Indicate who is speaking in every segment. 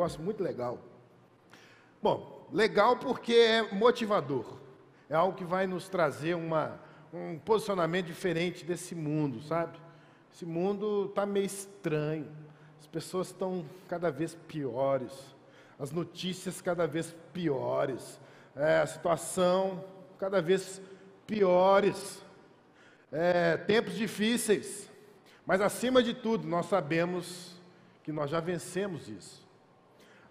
Speaker 1: negócio muito legal. Bom, legal porque é motivador. É algo que vai nos trazer um posicionamento diferente desse mundo, sabe? Esse mundo está meio estranho. As pessoas estão cada vez piores. As notícias cada vez piores. A situação cada vez piores. Tempos difíceis. Mas acima de tudo, nós sabemos que nós já vencemos isso.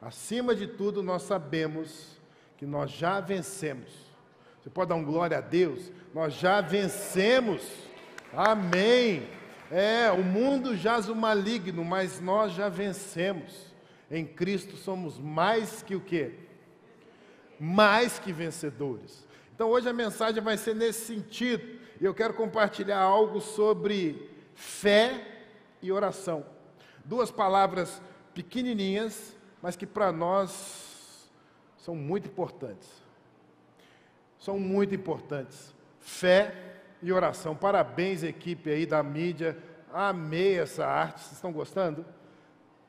Speaker 1: Acima de tudo, nós sabemos que nós já vencemos. Você pode dar um glória a Deus? Nós já vencemos. Amém. O mundo jaz o maligno, mas nós já vencemos. Em Cristo somos mais que o quê? Mais que vencedores. Então hoje a mensagem vai ser nesse sentido. E eu quero compartilhar algo sobre fé e oração. Duas palavras pequenininhas, mas que para nós são muito importantes. São muito importantes. Fé e oração. Parabéns, equipe aí da mídia. Amei essa arte. Vocês estão gostando?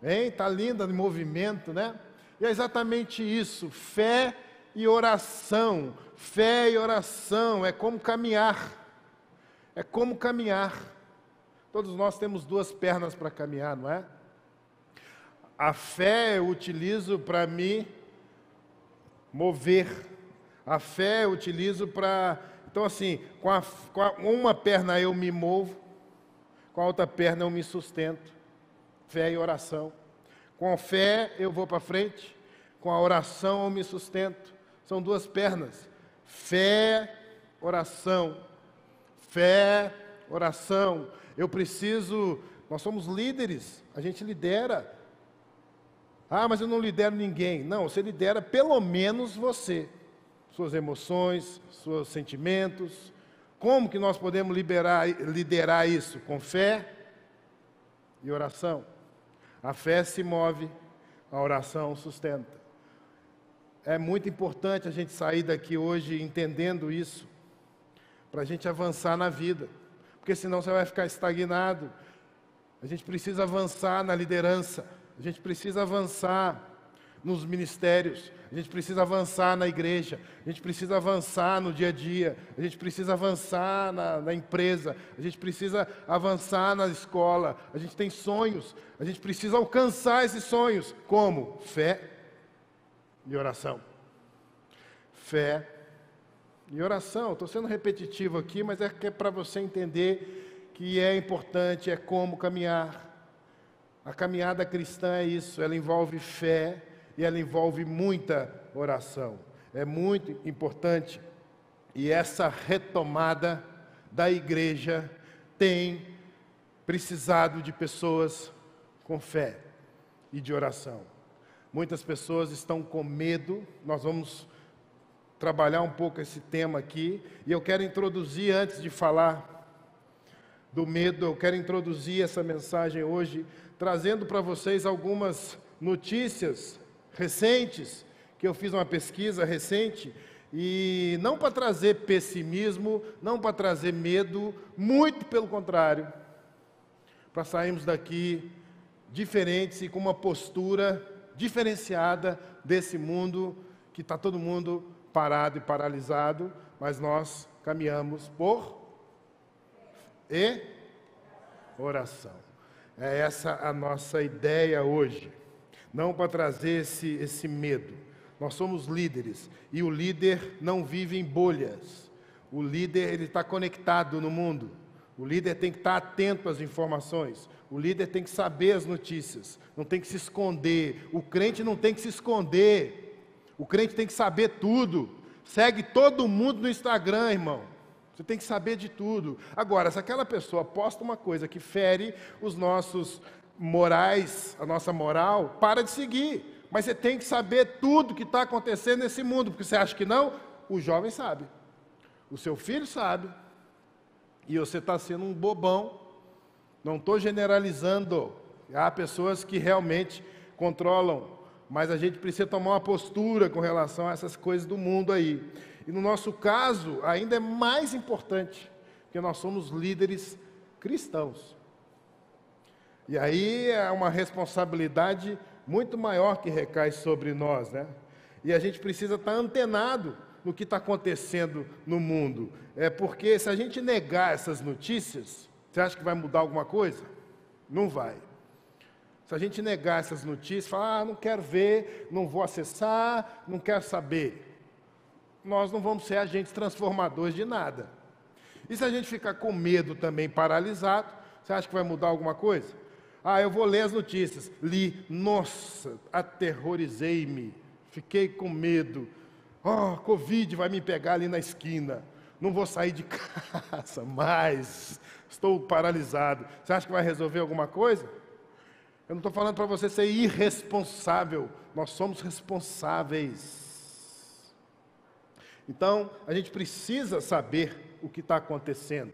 Speaker 1: Está linda no movimento, né? E é exatamente isso. Fé e oração. Fé e oração. É como caminhar. É como caminhar. Todos nós temos duas pernas para caminhar, não é? A fé eu utilizo para me mover. A fé eu utilizo para... Então assim, com uma perna eu me movo, com a outra perna eu me sustento. Fé e oração. Com a fé eu vou para frente, com a oração eu me sustento. São duas pernas. Fé, oração. Fé, oração. Nós somos líderes, a gente lidera. Mas eu não lidero ninguém. Não, você lidera pelo menos você. Suas emoções, seus sentimentos. Como que nós podemos liderar isso? Com fé e oração. A fé se move, a oração sustenta. É muito importante a gente sair daqui hoje entendendo isso, para a gente avançar na vida. Porque senão você vai ficar estagnado. A gente precisa avançar na liderança. A gente precisa avançar nos ministérios. A gente precisa avançar na igreja. A gente precisa avançar no dia a dia. A gente precisa avançar na empresa. A gente precisa avançar na escola. A gente tem sonhos. A gente precisa alcançar esses sonhos. Como? Fé e oração. Fé e oração. Estou sendo repetitivo aqui, mas é que é para você entender que é importante, é como caminhar. A caminhada cristã é isso, ela envolve fé e ela envolve muita oração. É muito importante. E essa retomada da igreja tem precisado de pessoas com fé e de oração. Muitas pessoas estão com medo. Nós vamos trabalhar um pouco esse tema aqui, e eu quero introduzir, antes de falar do medo, eu quero introduzir essa mensagem hoje, trazendo para vocês algumas notícias recentes, que eu fiz uma pesquisa recente, e não para trazer pessimismo, não para trazer medo, muito pelo contrário, para sairmos daqui diferentes e com uma postura diferenciada desse mundo, que está todo mundo parado e paralisado, mas nós caminhamos por oração. É essa a nossa ideia hoje. Não para trazer esse medo. Nós somos líderes, e o líder não vive em bolhas. O líder, ele está conectado no mundo. O líder tem que estar atento às informações. O líder tem que saber as notícias. Não tem que se esconder. O crente não tem que se esconder. O crente tem que saber tudo. Segue todo mundo no Instagram, irmão. Você tem que saber de tudo. Agora, se aquela pessoa posta uma coisa que fere os nossos morais, a nossa moral, para de seguir. Mas você tem que saber tudo que está acontecendo nesse mundo, porque você acha que não? O jovem sabe. O seu filho sabe. E você está sendo um bobão. Não estou generalizando. Há pessoas que realmente controlam, mas a gente precisa tomar uma postura com relação a essas coisas do mundo aí. E no nosso caso, ainda é mais importante, porque nós somos líderes cristãos. E aí é uma responsabilidade muito maior que recai sobre nós, né? E a gente precisa estar antenado no que está acontecendo no mundo. Porque se a gente negar essas notícias, você acha que vai mudar alguma coisa? Não vai. Se a gente negar essas notícias, falar, não quero ver, não vou acessar, não quero saber, nós não vamos ser agentes transformadores de nada. E se a gente ficar com medo também, paralisado, você acha que vai mudar alguma coisa? Eu vou ler as notícias. Li, nossa, aterrorizei-me, fiquei com medo. Covid vai me pegar ali na esquina. Não vou sair de casa mais. Estou paralisado. Você acha que vai resolver alguma coisa? Eu não estou falando para você ser irresponsável. Nós somos responsáveis. Então, a gente precisa saber o que está acontecendo.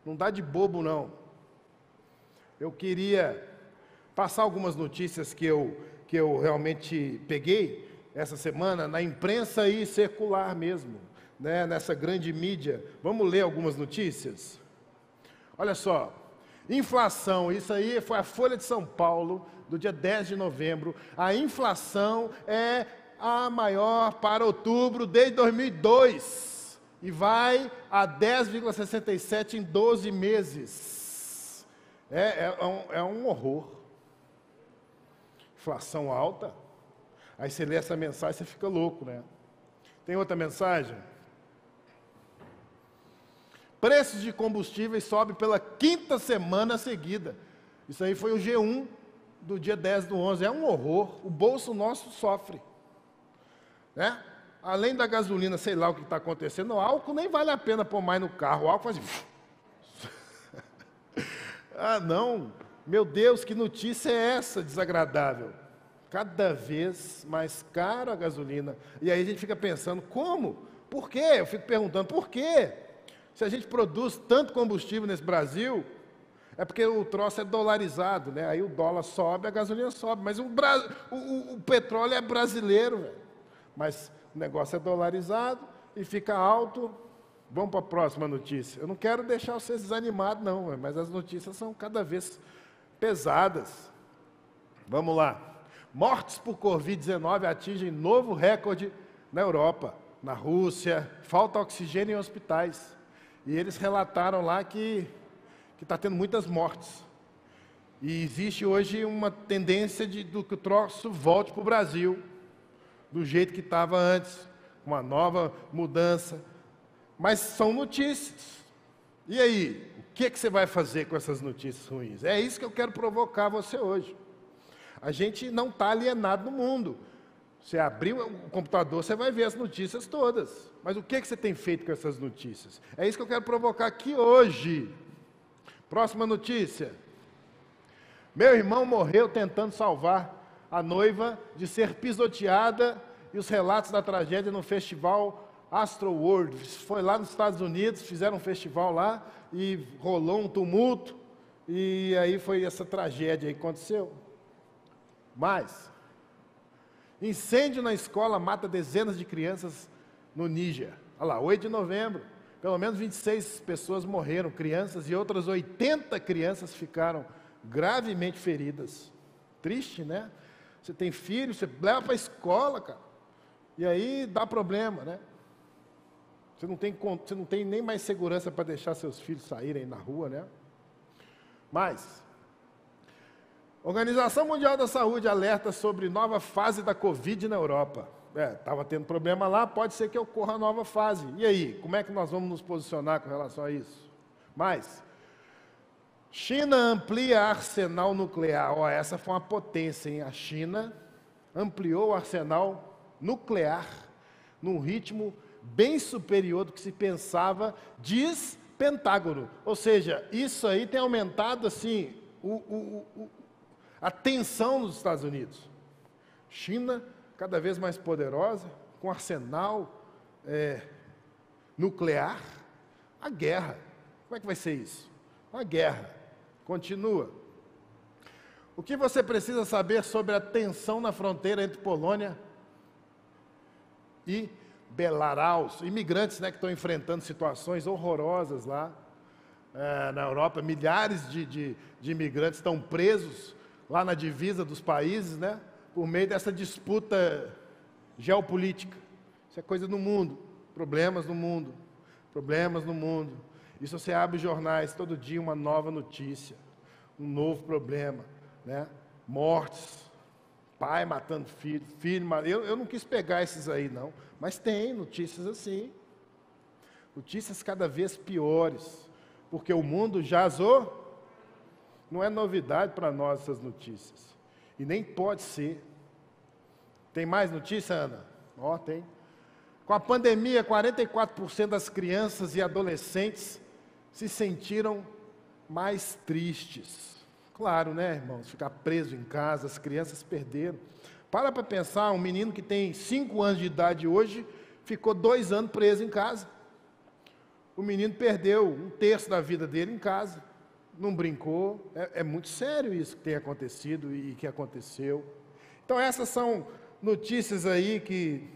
Speaker 1: Não dá de bobo, não. Eu queria passar algumas notícias que eu realmente peguei essa semana na imprensa e secular mesmo, né, nessa grande mídia. Vamos ler algumas notícias? Olha só, inflação, isso aí foi a Folha de São Paulo, do dia 10 de novembro. A inflação é a maior para outubro desde 2002 e vai a 10,67 em 12 meses. É um horror. Inflação alta. Aí você lê essa mensagem, você fica louco, né? Tem outra mensagem? Preços de combustíveis sobem pela 5ª semana seguida. Isso aí foi o G1 do dia 10/11. É um horror. O bolso nosso sofre, né? Além da gasolina, sei lá o que está acontecendo, o álcool nem vale a pena pôr mais no carro. O álcool faz assim. Não. Meu Deus, que notícia é essa desagradável? Cada vez mais caro a gasolina. E aí a gente fica pensando, como? Por quê? Eu fico perguntando, por quê? Se a gente produz tanto combustível nesse Brasil, é porque o troço é dolarizado, né? Aí o dólar sobe, a gasolina sobe. Mas o petróleo é brasileiro, velho. Mas o negócio é dolarizado e fica alto. Vamos para a próxima notícia. Eu não quero deixar vocês desanimados, não, véio, mas as notícias são cada vez pesadas. Vamos lá. Mortes por Covid-19 atingem novo recorde na Europa, na Rússia, falta oxigênio em hospitais. E eles relataram lá que está tendo muitas mortes. E existe hoje uma tendência do que o troço volte para o Brasil, do jeito que estava antes, uma nova mudança. Mas são notícias. E aí, o que você vai fazer com essas notícias ruins? É isso que eu quero provocar você hoje. A gente não está alienado no mundo. Você abrir o computador, você vai ver as notícias todas. Mas o que você tem feito com essas notícias? É isso que eu quero provocar aqui hoje. Próxima notícia. Meu irmão morreu tentando salvar a noiva de ser pisoteada e os relatos da tragédia no festival Astroworld. Foi lá nos Estados Unidos, fizeram um festival lá e rolou um tumulto. E aí foi essa tragédia aí que aconteceu. Mas, incêndio na escola mata dezenas de crianças no Níger. Olha lá, 8 de novembro, pelo menos 26 pessoas morreram, crianças, e outras 80 crianças ficaram gravemente feridas. Triste, né? Você tem filho, você leva para a escola, cara, e aí dá problema, né? Você não tem nem mais segurança para deixar seus filhos saírem na rua, né? Mas Organização Mundial da Saúde alerta sobre nova fase da Covid na Europa. Estava tendo problema lá, pode ser que ocorra nova fase. E aí, como é que nós vamos nos posicionar com relação a isso? Mas, China amplia arsenal nuclear. Essa foi uma potência, hein? A China ampliou o arsenal nuclear num ritmo bem superior do que se pensava, diz Pentágono. Ou seja, isso aí tem aumentado assim, a tensão nos Estados Unidos. China cada vez mais poderosa, com arsenal nuclear. A guerra. Como é que vai ser isso? Uma guerra. Continua. O que você precisa saber sobre a tensão na fronteira entre Polônia e Belarus? Imigrantes, né, que estão enfrentando situações horrorosas lá na Europa. Milhares de imigrantes estão presos lá na divisa dos países, né? por meio dessa disputa geopolítica. Isso é coisa do mundo, problemas no mundo, problemas no mundo. E se você abre os jornais, todo dia uma nova notícia, um novo problema, né? Mortes, pai matando filho, filho matando... Eu não quis pegar esses aí não, mas tem notícias assim. Notícias cada vez piores, porque o mundo jazou. Não é novidade para nós essas notícias. E nem pode ser. Tem mais notícia, Ana? Ó, tem. Com a pandemia, 44% das crianças e adolescentes se sentiram mais tristes. Claro, né, irmãos? Ficar preso em casa, as crianças perderam. Para pensar, um menino que tem 5 anos de idade hoje, ficou 2 anos preso em casa. O menino perdeu 1/3 da vida dele em casa. Não brincou. É muito sério isso que tem acontecido e que aconteceu. Então essas são notícias aí que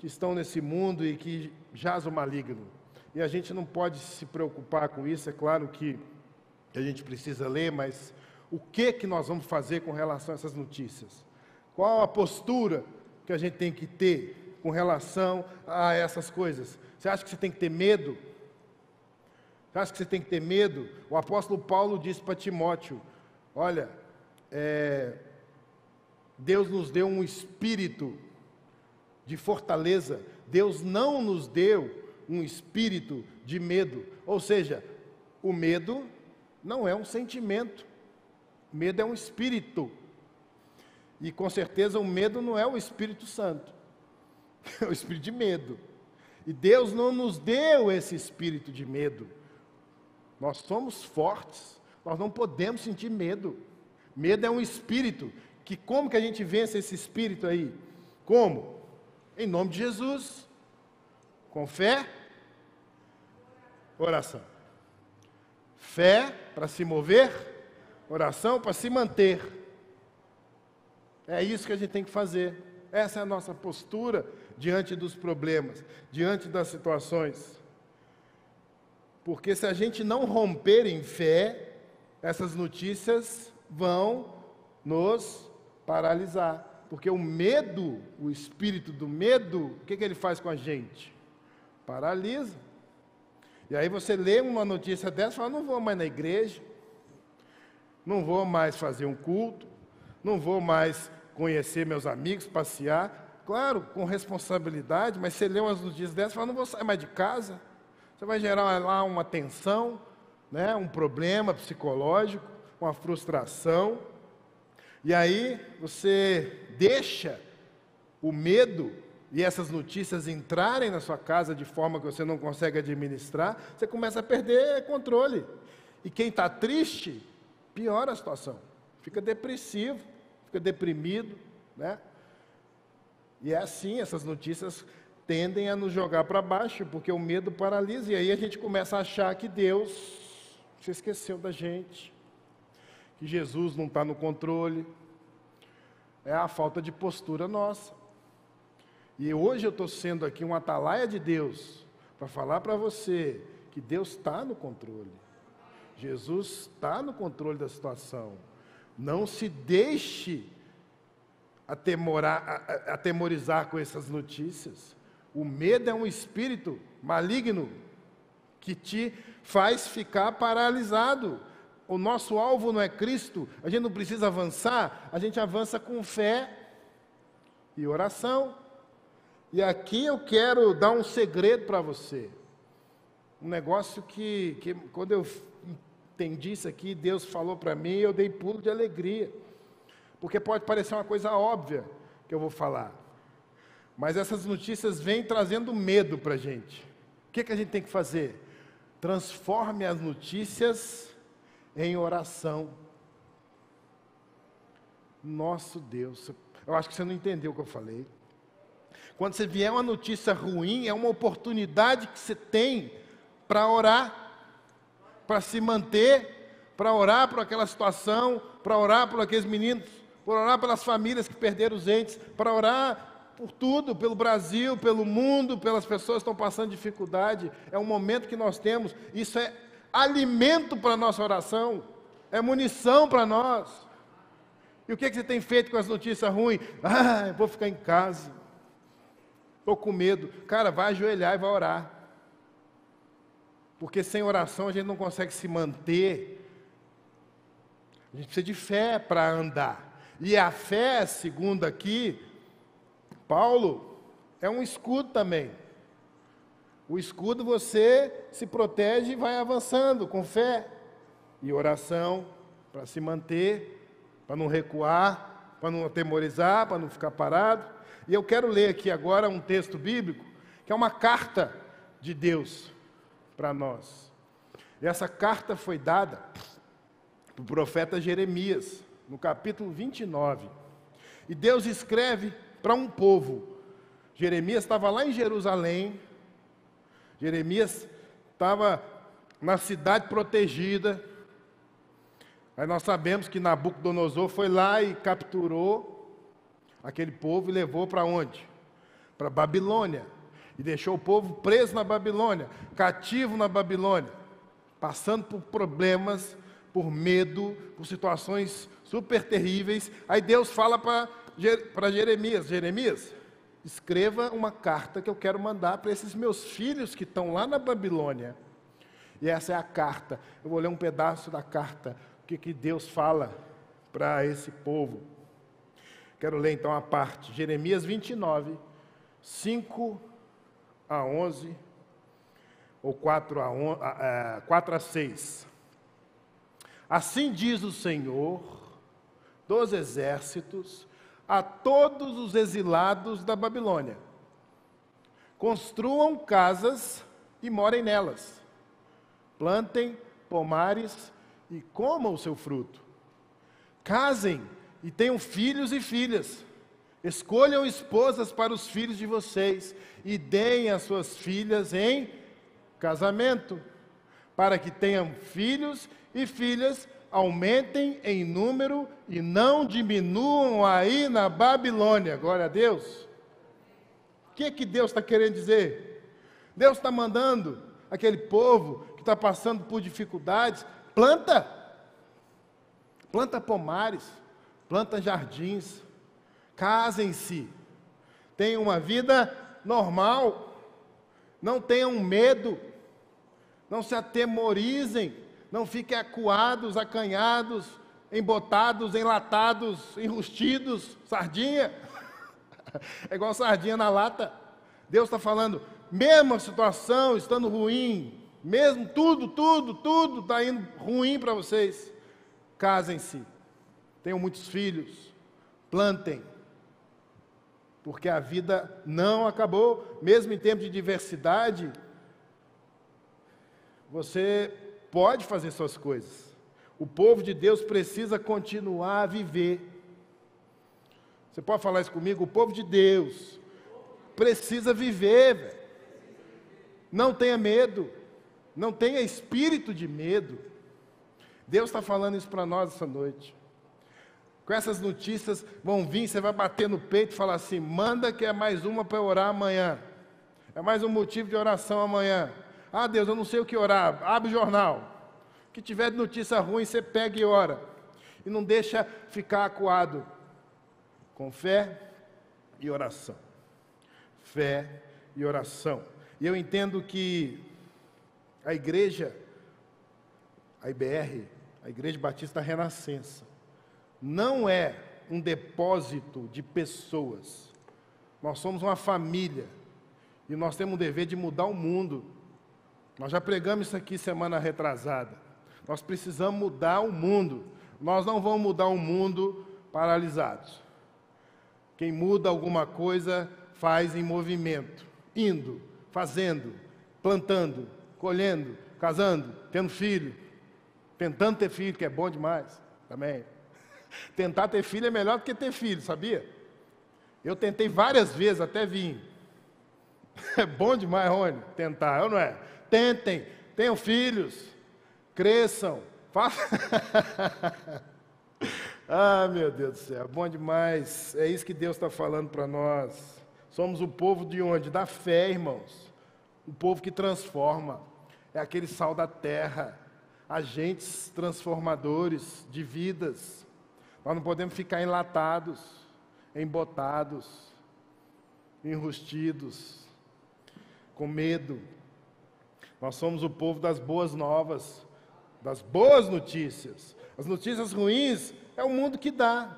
Speaker 1: estão nesse mundo e que jaz o maligno. E a gente não pode se preocupar com isso. É claro que a gente precisa ler, mas o que nós vamos fazer com relação a essas notícias? Qual a postura que a gente tem que ter com relação a essas coisas? Você acha que você tem que ter medo? Você acha que você tem que ter medo? O apóstolo Paulo disse para Timóteo, olha, Deus nos deu um espírito de fortaleza, Deus não nos deu um espírito de medo. Ou seja, o medo não é um sentimento, medo é um espírito. E com certeza o medo não é o Espírito Santo, é o espírito de medo. E Deus não nos deu esse espírito de medo. Nós somos fortes, nós não podemos sentir medo. Medo é um espírito, que como que a gente vence esse espírito aí? Como? Em nome de Jesus, com fé, oração. Fé para se mover, oração para se manter. É isso que a gente tem que fazer. Essa é a nossa postura diante dos problemas, diante das situações. Porque se a gente não romper em fé, essas notícias vão nos paralisar. Porque o medo, o espírito do medo, o que ele faz com a gente? Paralisa. E aí você lê uma notícia dessa e fala, não vou mais na igreja, não vou mais fazer um culto, não vou mais conhecer meus amigos, passear. Claro, com responsabilidade, mas você lê umas notícias dessas e fala, não vou sair mais de casa. Você vai gerar lá uma tensão, né, um problema psicológico, uma frustração. E aí você deixa o medo e essas notícias entrarem na sua casa de forma que você não consegue administrar, você começa a perder controle. E quem está triste, piora a situação. Fica depressivo, fica deprimido, né? E é assim, essas notícias tendem a nos jogar para baixo, porque o medo paralisa, e aí a gente começa a achar que Deus se esqueceu da gente, que Jesus não está no controle. É a falta de postura nossa. E hoje eu estou sendo aqui um atalaia de Deus, para falar para você que Deus está no controle. Jesus está no controle da situação. Não se deixe atemorizar com essas notícias. O medo é um espírito maligno que te faz ficar paralisado. O nosso alvo não é Cristo, a gente não precisa avançar, a gente avança com fé e oração. E aqui eu quero dar um segredo para você. Um negócio que quando eu entendi isso aqui, Deus falou para mim, eu dei pulo de alegria. Porque pode parecer uma coisa óbvia que eu vou falar. Mas essas notícias vêm trazendo medo para a gente. O que a gente tem que fazer? Transforme as notícias em oração. Nosso Deus, eu acho que você não entendeu o que eu falei. Quando você vier uma notícia ruim, é uma oportunidade que você tem para orar, para se manter, para orar por aquela situação, para orar por aqueles meninos, para orar pelas famílias que perderam os entes, para orar por tudo, pelo Brasil, pelo mundo, pelas pessoas que estão passando dificuldade. É um momento que nós temos, isso é alimento para a nossa oração, é munição para nós. E o que você tem feito com as notícias ruins? Ah, eu vou ficar em casa. Estou com medo. Cara, vai ajoelhar e vai orar. Porque sem oração a gente não consegue se manter. A gente precisa de fé para andar. E a fé, segundo aqui, Paulo, é um escudo também. O escudo você se protege e vai avançando com fé. E oração para se manter, para não recuar, para não atemorizar, para não ficar parado. E eu quero ler aqui agora um texto bíblico, que é uma carta de Deus para nós. E essa carta foi dada para o profeta Jeremias, no capítulo 29. E Deus escreve para um povo. Jeremias estava lá em Jerusalém. Jeremias estava na cidade protegida. Aí nós sabemos que Nabucodonosor foi lá e capturou aquele povo e levou para onde? Para Babilônia. E deixou o povo preso na Babilônia, cativo na Babilônia, passando por problemas, por medo, por situações super terríveis. Aí Deus fala para Jeremias: Jeremias, escreva uma carta que eu quero mandar para esses meus filhos que estão lá na Babilônia. E essa é a carta. Eu vou ler um pedaço da carta. O que Deus fala para esse povo. Quero ler então a parte. Jeremias 29, 5 a 11, ou 4 a 6. Assim diz o Senhor dos exércitos a todos os exilados da Babilônia: construam casas e morem nelas, plantem pomares e comam o seu fruto, casem e tenham filhos e filhas, escolham esposas para os filhos de vocês e deem as suas filhas em casamento, para que tenham filhos e filhas, aumentem em número e não diminuam aí na Babilônia. Glória a Deus. O que Deus está querendo dizer? Deus está mandando aquele povo que está passando por dificuldades: planta pomares, planta jardins, casem-se, tenham uma vida normal, não tenham medo, não se atemorizem, não fiquem acuados, acanhados, embotados, enlatados, enrustidos, sardinha. É igual sardinha na lata. Deus está falando, mesmo a situação estando ruim, mesmo tudo está indo ruim para vocês, casem-se, tenham muitos filhos, plantem, porque a vida não acabou. Mesmo em tempos de diversidade, você pode fazer suas coisas. O povo de Deus precisa continuar a viver. Você pode falar isso comigo? O povo de Deus precisa viver, velho. Não tenha medo, não tenha espírito de medo. Deus está falando isso para nós essa noite. Com essas notícias vão vir, você vai bater no peito e falar assim: manda que é mais uma para eu orar amanhã. É mais um motivo de oração amanhã. Ah, Deus, eu não sei o que orar. Abre o jornal. O que tiver de notícia ruim, você pega e ora. E não deixa ficar acuado. Com fé e oração. Fé e oração. E eu entendo que a igreja, a IBR, a Igreja Batista Renascença, não é um depósito de pessoas. Nós somos uma família. E nós temos o dever de mudar o mundo. Nós já pregamos isso aqui semana retrasada. Nós precisamos mudar o mundo. Nós não vamos mudar o mundo paralisados. Quem muda alguma coisa faz em movimento, indo, fazendo, plantando, colhendo, casando, tendo filho, tentando ter filho, que é bom demais também. Tentar ter filho é melhor do que ter filho, sabia? Eu tentei várias vezes até vir. É bom demais, Rony, tentar, ou não é? Tentem, tenham filhos, cresçam, façam. Ah, meu Deus do céu, bom demais. É isso que Deus está falando para nós. Somos o povo de onde? Da fé, irmãos. O povo que transforma. É aquele sal da terra. Agentes transformadores de vidas. Nós não podemos ficar enlatados, embotados, enrustidos, com medo. Nós somos o povo das boas novas, das boas notícias. As notícias ruins é o mundo que dá,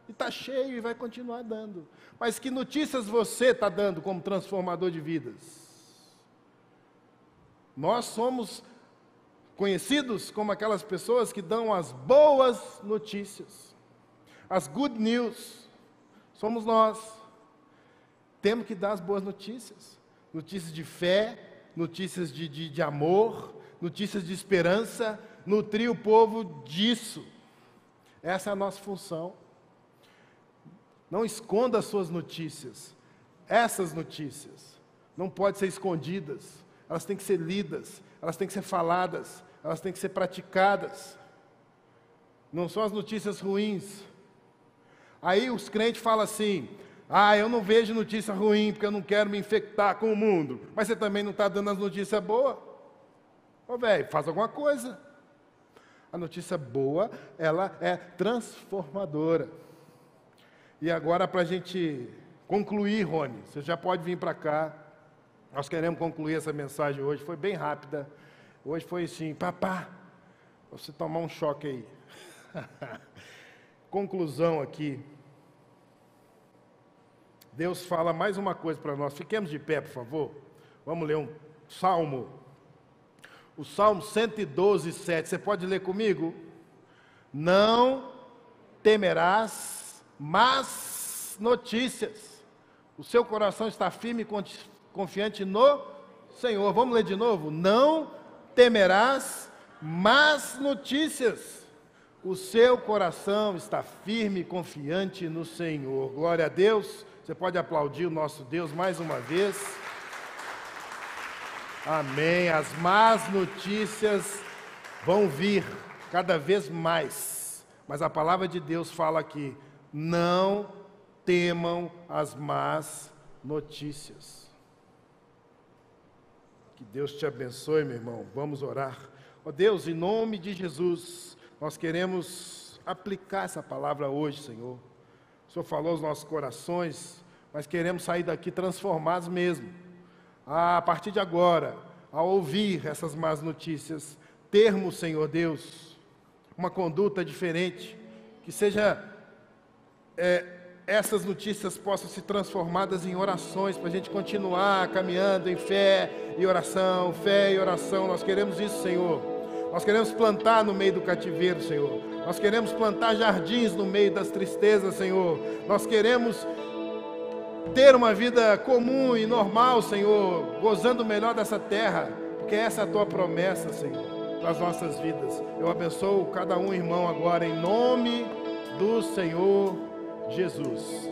Speaker 1: e está cheio e vai continuar dando. Mas que notícias você está dando como transformador de vidas? Nós somos conhecidos como aquelas pessoas que dão as boas notícias, as good news. Somos nós. Temos que dar as boas notícias, notícias de fé, notícias de amor, notícias de esperança, nutrir o povo disso. Essa é a nossa função. Não esconda as suas notícias. Essas notícias não podem ser escondidas. Elas têm que ser lidas, elas têm que ser faladas, elas têm que ser praticadas. Não são as notícias ruins. Aí os crentes falam assim: eu não vejo notícia ruim porque eu não quero me infectar com o mundo. Mas você também não está dando as notícias boas? Ô velho, faz alguma coisa. A notícia boa, ela é transformadora. E agora, para a gente concluir, Rony, você já pode vir para cá. Nós queremos concluir essa mensagem hoje. Foi bem rápida. Hoje foi assim: papá, você tomar um choque aí. Conclusão aqui. Deus fala mais uma coisa para nós. Fiquemos de pé, por favor. Vamos ler um salmo. O Salmo 112, 7. Você pode ler comigo? Não temerás más notícias. O seu coração está firme e confiante no Senhor. Vamos ler de novo? Não temerás más notícias. O seu coração está firme e confiante no Senhor. Glória a Deus. Você pode aplaudir o nosso Deus mais uma vez. Amém. As más notícias vão vir cada vez mais. Mas a palavra de Deus fala aqui: não temam as más notícias. Que Deus te abençoe, meu irmão. Vamos orar. Ó Deus, em nome de Jesus, nós queremos aplicar essa palavra hoje, Senhor. O Senhor falou aos nossos corações, mas queremos sair daqui transformados mesmo. A partir de agora, ao ouvir essas más notícias, termos, Senhor Deus, uma conduta diferente, que seja, essas notícias possam ser transformadas em orações, para a gente continuar caminhando em fé e oração, fé e oração. Nós queremos isso, Senhor. Nós queremos plantar no meio do cativeiro, Senhor. Nós queremos plantar jardins no meio das tristezas, Senhor. Nós queremos ter uma vida comum e normal, Senhor, gozando o melhor dessa terra, porque essa é a Tua promessa, Senhor, para as nossas vidas. Eu abençoo cada um, irmão, agora, em nome do Senhor Jesus.